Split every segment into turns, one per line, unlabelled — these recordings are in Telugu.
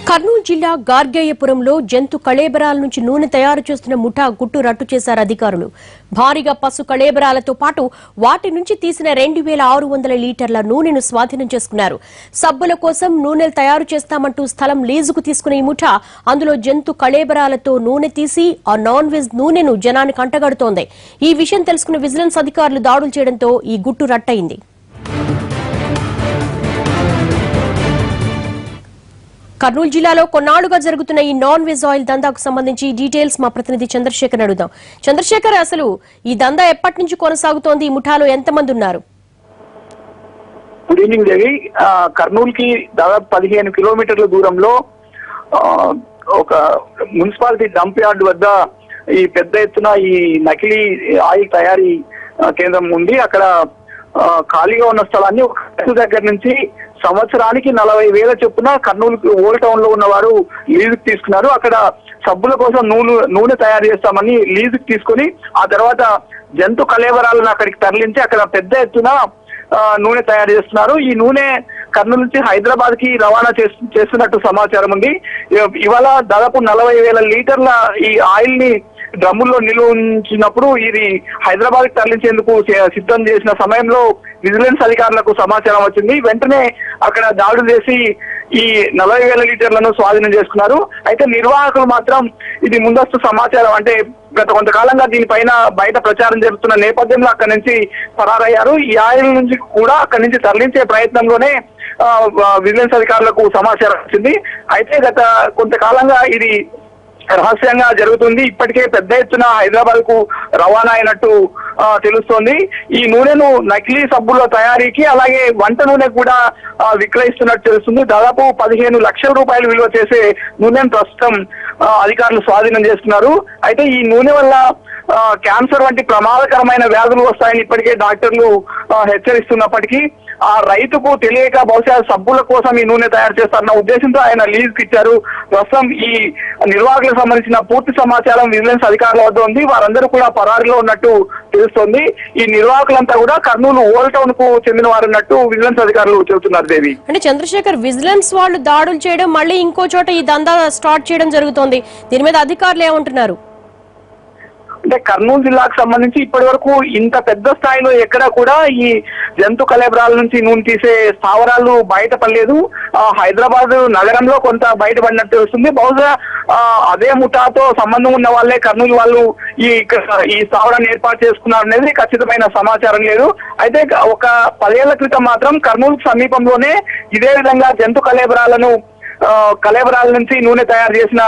కర్నూలు జిల్లా గార్గేయపురంలో జంతు కళేబరాల నుంచి నూనె తయారు చేస్తున్న ముఠా గుట్టు రట్టు చేశారు అధికారులు. భారీగా పసు కళేబరాలతో పాటు వాటి నుంచి తీసిన 2600 లీటర్ల నూనెను స్వాధీనం చేసుకున్నారు. సబ్బుల కోసం నూనెలు తయారు చేస్తామంటూ స్థలం లీజుకు తీసుకున్న ఈ ముఠా అందులో జంతు కళేబరాలతో నూనె తీసి ఆ నాన్ వెజ్ నూనెను జనానికి అంటగడుతోంది. ఈ విషయం తెలుసుకున్న విజిలెన్స్ అధికారులు దాడులు చేయడంతో ఈ గుట్టు రట్టయింది. కర్నూలు జిల్లాలో కొన్నాళ్లుగా జరుగుతున్న ఈ నాన్ వెజ్ ఆయిల్ దందాకు సంబంధించి డీటెయిల్స్ మా ప్రతినిధి చంద్రశేఖర్ అడుగుదాం. చంద్రశేఖర్, అసలు ఈ దందా ఎప్పటి నుంచి కొనసాగుతోంది? ఈ ముఠాలో ఎంతమంది ఉన్నారు?
గుడ్ ఈవినింగ్ దేవి. కర్నూలు కి దాదాపు 15 కిలోమీటర్ల దూరంలో ఒక మున్సిపాలిటీ డంప్ యార్డ్ వద్ద ఈ పెద్ద ఎత్తున ఈ నకిలీ ఆయిల్ తయారీ కేంద్రం ఉంది. అక్కడ ఖాళీగా ఉన్న స్థలాన్ని ఒక దగ్గర నుంచి సంవత్సరానికి 40,000 చొప్పున కర్నూలు ఓల్డ్ టౌన్ లో ఉన్నవారు లీజుకు తీసుకున్నారు. అక్కడ సబ్బుల కోసం నూనె తయారు చేస్తామని లీజుకు తీసుకుని ఆ తర్వాత జంతు కళేబరాలను అక్కడికి తరలించి అక్కడ పెద్ద ఎత్తున నూనె తయారు చేస్తున్నారు. ఈ నూనె కర్నూలు నుంచి హైదరాబాద్ కి రవాణా చేస్తున్నట్టు సమాచారం ఉంది. ఇవాళ దాదాపు 40,000 లీటర్ల ఈ ఆయిల్ ని డ్రమ్ముల్లో నిల్వ ఉంచినప్పుడు ఇది హైదరాబాద్ కి తరలించేందుకు సిద్ధం చేసిన సమయంలో విజిలెన్స్ అధికారులకు సమాచారం వచ్చింది. వెంటనే అక్కడ దాడులు చేసి ఈ 40,000 లీటర్లను స్వాధీనం చేసుకున్నారు. అయితే నిర్వాహకులు మాత్రం ఇది ముందస్తు సమాచారం అంటే గత కొంతకాలంగా దీనిపైన బయట ప్రచారం జరుగుతున్న నేపథ్యంలో అక్కడి నుంచి పరారయ్యారు. ఈ ఆయిల్ నుంచి కూడా అక్కడి నుంచి తరలించే ప్రయత్నంలోనే విజిలెన్స్ అధికారులకు సమాచారం వచ్చింది. అయితే గత కొంతకాలంగా ఇది రహస్యంగా జరుగుతుంది. ఇప్పటికే పెద్ద ఎత్తున హైదరాబాద్ కు రవాణా అయినట్టు తెలుస్తోంది. ఈ నూనెను నకిలీ సబ్బుల తయారీకి అలాగే వంట నూనె కూడా విక్రయిస్తున్నట్టు తెలుస్తుంది. దాదాపు 15 లక్షల రూపాయలు విలువ చేసే నూనెను ప్రస్తుతం అధికారులు స్వాధీనం చేస్తున్నారు. అయితే ఈ నూనె వల్ల క్యాన్సర్ వంటి ప్రమాదకరమైన వ్యాధులు వస్తాయని ఇప్పటికే డాక్టర్లు హెచ్చరిస్తున్నప్పటికీ ఆ రైతుకు తెలియక బహుశా సబ్బుల కోసం ఈ నూనె తయారు చేస్తారన్న ఉద్దేశంతో ఆయన లీజుకి ఇచ్చారు. ప్రస్తుతం ఈ నిర్వాహకులకు సంబంధించిన పూర్తి సమాచారం విజిలెన్స్ అధికారుల వద్ద ఉంది. వారందరూ కూడా పరారీలో ఉన్నట్టు తెలుస్తోంది. ఈ నిర్వాహకులంతా కూడా కర్నూలు ఓల్డ్ టౌన్ కు చెందిన వారు ఉన్నట్టు విజిలెన్స్ అధికారులు చెబుతున్నారు. దేవి,
అంటే చంద్రశేఖర్, విజిలెన్స్ వాళ్ళు దాడులు చేయడం మళ్ళీ ఇంకో చోట ఈ దందా స్టార్ట్ చేయడం జరుగుతోంది. దీని మీద అధికారులు ఏమంటున్నారు?
అంటే కర్నూలు జిల్లాకు సంబంధించి ఇప్పటి వరకు ఇంత పెద్ద స్థాయిలో ఎక్కడ కూడా ఈ జంతు కళేబరాల నుంచి నూనె తీసే స్థావరాలు బయటపడలేదు. హైదరాబాద్ నగరంలో కొంత బయటపడినట్టు తెలుస్తుంది. బహుశా అదే ముఠాతో సంబంధం ఉన్న వాళ్ళే కర్నూలు వాళ్ళు ఈ స్థావరాన్ని ఏర్పాటు చేసుకున్నారు అనేది ఖచ్చితమైన సమాచారం లేదు. అయితే ఒక 10 ఏళ్ల క్రితం మాత్రం కర్నూలు సమీపంలోనే ఇదే విధంగా జంతు కళేబరాల నుంచి నూనె తయారు చేసిన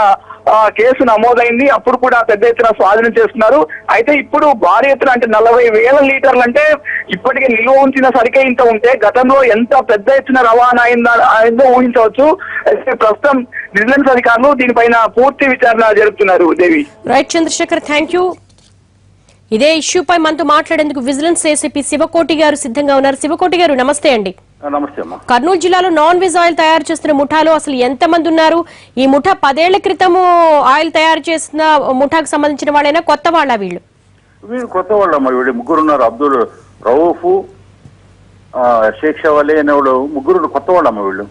కేసు నమోదైంది. అప్పుడు కూడా పెద్ద ఎత్తున స్వాధీనం చేస్తున్నారు. అయితే ఇప్పుడు భారీ ఎత్తున అంటే 40,000 లీటర్లు అంటే ఇప్పటికే నిల్వ ఉంచిన సరికే ఇంత ఉంటే గతంలో ఎంత పెద్ద ఎత్తున రవాణా అయిందో ఊహించవచ్చు. అయితే ప్రస్తుతం విజిలెన్స్ అధికారులు దీనిపైన పూర్తి విచారణ జరుపుతున్నారు. దేవి,
రైట్ చంద్రశేఖర్, థ్యాంక్ యూ. ఇదే ఇష్యూపై మనతో మాట్లాడేందుకు విజిలెన్స్ ఏసీపీ శివకోటి గారు సిద్ధంగా ఉన్నారు. శివకోటి గారు, నమస్తే అండి.
నమస్తే అమ్మా.
కర్నూలు జిల్లాలో నాన్ వెజ్ ఆయిల్ తయారు చేస్తున్న ముఠాలో అసలు ఎంతమంది ఉన్నారు? ఈ ముఠా 10 ఏళ్ల క్రితము ఆయిల్ తయారు చేసిన ముఠాకు సంబంధించిన వాళ్ళైనా కొత్త వాళ్ళ?
వీళ్ళు కొత్త వాళ్ళమ్మా. వీళ్ళు ముగ్గురు ఉన్నారు. అబ్దుల్ రౌఫ్, షేక్ షవలి అనేవాళ్ళు ముగ్గురు కొత్త వాళ్ళమ్మా. వీళ్ళు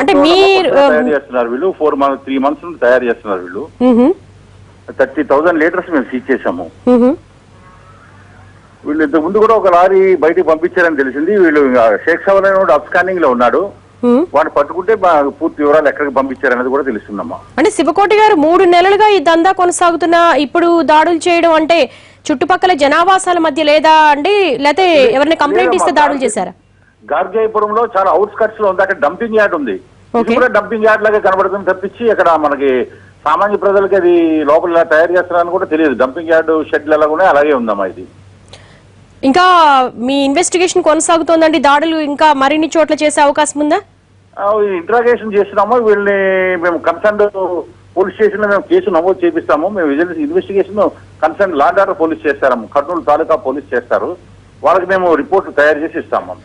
అంటే మీరు
తయారు చేస్తున్నారు. వీళ్ళు 3 months నుండి తయారు చేస్తున్నారు. వీళ్ళు 30,000 లీటర్స్ మేము సీజ్ చేశాము. వీళ్ళు ఇంతకు ముందు కూడా ఒక లారీ బయటకు పంపించారని తెలిసింది. వీళ్ళు షేక్ షవలి అనేవాడు అబ్స్కాండింగ్ లో ఉన్నాడు. వాడిని పట్టుకుంటే పూర్తి వివరాలు ఎక్కడికి పంపించారనేది కూడా తెలుస్తుందమ్మా.
అంటే శివకోటి గారు, 3 నెలలుగా ఈ దందా కొనసాగుతున్నా ఇప్పుడు దాడులు చేయడం అంటే చుట్టుపక్కల జనావాసాల మధ్య లేదా అండి, లేకపోతే ఎవరైనా కంప్లైంట్ ఇస్తే దాడులు చేశారా?
గార్గేయపురంలో చాలా అవుట్స్కట్స్ లో ఉంది. అక్కడ డంపింగ్ యార్డ్ ఉంది. ఇది కూడా డంపింగ్ యార్డ్ లాగా కనబడుతుంది తప్పించి అక్కడ మనకి సామాన్య ప్రజలకి అది లోపల తయారు చేస్తున్నారని కూడా తెలియదు. డంపింగ్ యార్డ్ షెడ్లు ఎలా ఉన్నాయి అలాగే ఉందమ్మా. ఇది
ఇంకా మీ ఇన్వెస్టిగేషన్ కొనసాగుతోందండి. దాడులు ఇంకా మరిన్ని చోట్ల చేసే అవకాశం ఉందా?
ఇంట్రాగేషన్ చేస్తున్నాము. వీళ్ళని మేము కన్సర్న్ పోలీస్ స్టేషన్ లో మేము కేసు నమోదు చేపిస్తాము. మేము vigilance investigation concern law and order police చేస్తాము. కర్నూలు తాలూకా పోలీస్ చేస్తారు. వాళ్ళకి మేము రిపోర్ట్ తయారు చేసి ఇస్తాము.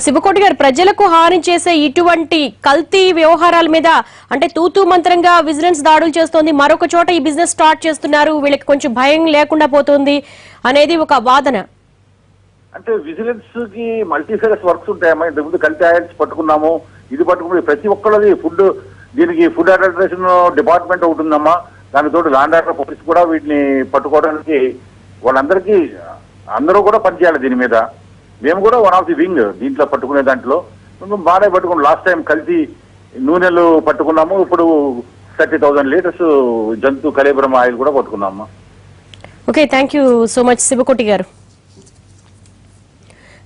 శివకోటి గారు, ప్రజలకు హాని చేసే ఇటువంటి కల్తీ వ్యవహారాల మీద అంటే తూతూ మంత్రంగా విజిలెన్స్ దాడులు చేస్తోంది, మరొక చోట ఈ బిజినెస్ స్టార్ట్ చేస్తున్నారు, వీళ్ళకి కొంచెం భయం లేకుండా పోతుంది అనేది ఒక వాదన.
అంటే విజిలెన్స్ కి మల్టీఫేరస్ వర్క్స్ ఉంటాయమ్మా. ఇంతకుముందు కల్తీ ఆయిల్స్ పట్టుకున్నాము, ఇది పట్టుకుని ప్రతి ఒక్కళ్ళది దీనికి ఫుడ్ అడ్మినిస్ట్రేషన్ డిపార్ట్మెంట్ ఒకటి ఉందమ్మా. దానితో ల్యాండ్ ఆర్డర్ పోలీస్ కూడా వీటిని పట్టుకోవడానికి వాళ్ళందరికీ అందరూ కూడా పనిచేయాలి దీని మీద. మేము కూడా వన్ ఆఫ్ ది వింగ్ దీంట్లో పట్టుకునే దాంట్లో బాగానే పట్టుకున్నాం. లాస్ట్ టైం కల్తీ నూనెలు పట్టుకున్నాము, ఇప్పుడు 30,000 లీటర్స్ జంతు కళేబరం ఆయిల్ కూడా పట్టుకున్నాము.
Okay, thank you so much Shivakoti గారు.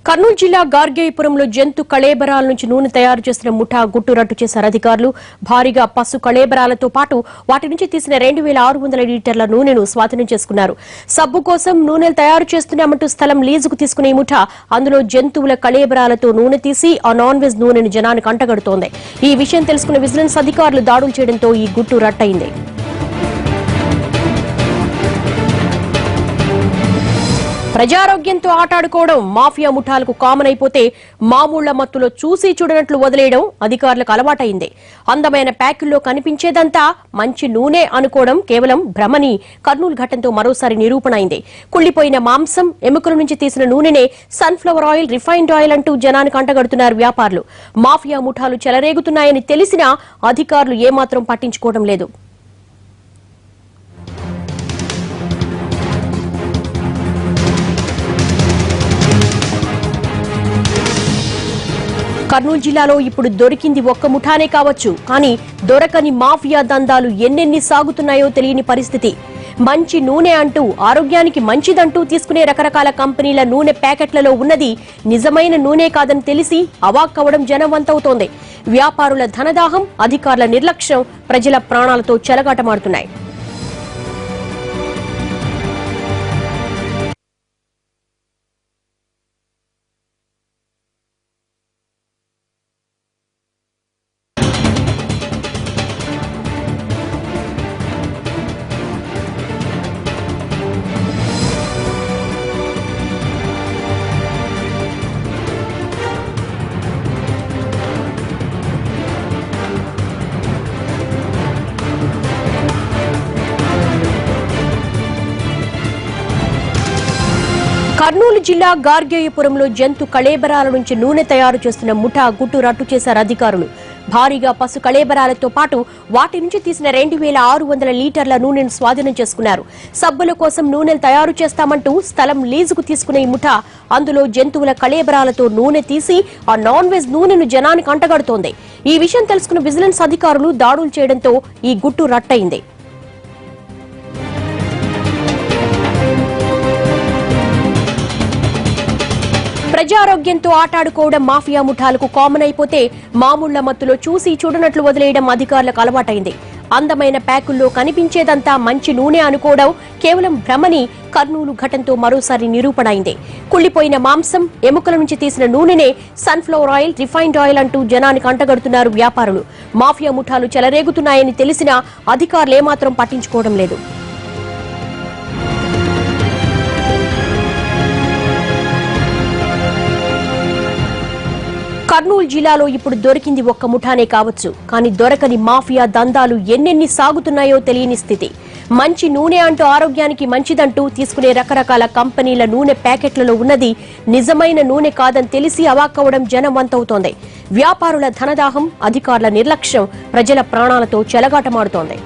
కర్నూలు జిల్లా గార్గేయపురంలో జంతు కళేబరాల నుంచి నూనె తయారు చేస్తున్న ముఠా గుట్టు రట్టు చేశారు అధికారులు. భారీగా పసు కళేబరాలతో పాటు వాటి నుంచి తీసిన 2,600 లీటర్ల నూనెను స్వాధీనం చేసుకున్నారు. సబ్బు కోసం నూనెలు తయారు చేస్తున్నామంటూ స్థలం లీజుకు తీసుకునే ఈ ముఠా అందులో జంతువుల కళేబరాలతో నూనె తీసి ఆ నాన్ వెజ్ నూనెను జనానికి అంటగడుతోంది. ఈ విషయం తెలుసుకున్న విజిలెన్స్ అధికారులు దాడులు చేయడంతో ఈ గుట్టు రట్టయింది. ప్రజారోగ్యంతో ఆటాడుకోవడం మాఫియా ముఠాలకు కామన్ అయిపోతే మామూళ్ల మత్తులో చూసి చూడనట్లు వదిలేయడం అధికారులకు అలవాటైంది. అందమైన ప్యాకుల్లో కనిపించేదంతా మంచి నూనె అనుకోవడం కేవలం భ్రమని కర్నూలు ఘటనతో మరోసారి నిరూపణ అయింది. కుళ్లిపోయిన మాంసం, ఎముకల నుంచి తీసిన నూనెనే సన్ఫ్లవర్ ఆయిల్, రిఫైన్డ్ ఆయిల్ అంటూ జనానికి అంటగడుతున్నారు వ్యాపారులు. మాఫియా ముఠాలు చెలరేగుతున్నాయని తెలిసినా అధికారులు ఏమాత్రం పట్టించుకోవడం లేదు. కర్నూలు జిల్లాలో ఇప్పుడు దొరికింది ఒక్క ముఠానే కావచ్చు, కానీ దొరకని మాఫియా దందాలు ఎన్నెన్ని సాగుతున్నాయో తెలియని పరిస్థితి. మంచి నూనె అంటూ, ఆరోగ్యానికి మంచిదంటూ తీసుకునే రకరకాల కంపెనీల నూనె ప్యాకెట్లలో ఉన్నది నిజమైన నూనె కాదని తెలిసి అవాక్కవడం జనం వంతవుతోంది. వ్యాపారుల ధనదాహం, అధికారుల నిర్లక్ష్యం ప్రజల ప్రాణాలతో చెలగాటమాడుతున్నాయి. కర్నూలు జిల్లా గార్గేయపురంలో జంతు కళేబరాల నుంచి నూనె తయారు చేస్తున్న ముఠా గుట్టు రట్టు చేశారు అధికారులు. భారీగా పసు కళేబరాలతో పాటు వాటి నుంచి తీసిన 2,600 లీటర్ల నూనెను స్వాధీనం చేసుకున్నారు. సబ్బుల కోసం నూనెలు తయారు చేస్తామంటూ స్థలం లీజుకు తీసుకునే ఈ ముఠా అందులో జంతువుల కళేబరాలతో నూనె తీసి ఆ నాన్ వెజ్ నూనెను జనానికి అంటగడుతోంది. ఈ విషయం తెలుసుకున్న విజిలెన్స్ అధికారులు దాడులు చేయడంతో ఈ గుట్టు రట్టయింది. ప్రజారోగ్యంతో ఆటాడుకోవడం మాఫియా ముఠాలకు కామన్ అయిపోతే మామూళ్ల మత్తులో చూసి చూడనట్లు వదిలేయడం అధికారులకు అలవాటైంది. అందమైన ప్యాకుల్లో కనిపించేదంతా మంచి నూనె అనుకోవడం కేవలం భ్రమని కర్నూలు ఘటనతో మరోసారి నిరూపణ అయింది. కుళ్లిపోయిన మాంసం, ఎముకల నుంచి తీసిన నూనెనే సన్ఫ్లవర్ ఆయిల్, రిఫైన్డ్ ఆయిల్ అంటూ జనానికి అంటగడుతున్నారు వ్యాపారులు. మాఫియా ముఠాలు చెలరేగుతున్నాయని తెలిసినా అధికారులు ఏమాత్రం పట్టించుకోవడం లేదు. కర్నూలు జిల్లాలో ఇప్పుడు దొరికింది ఒక్క ముఠానే కావచ్చు, కానీ దొరకని మాఫియా దందాలు ఎన్నెన్ని సాగుతున్నాయో తెలియని స్థితి. మంచి నూనె అంటూ, ఆరోగ్యానికి మంచిదంటూ తీసుకునే రకరకాల కంపెనీల నూనె ప్యాకెట్లలో ఉన్నది నిజమైన నూనె కాదని తెలిసి అవాక్కవడం జనం వంతవుతోంది. వ్యాపారుల ధనదాహం, అధికారుల నిర్లక్ష్యం ప్రజల ప్రాణాలతో చెలగాటమాడుతోంది.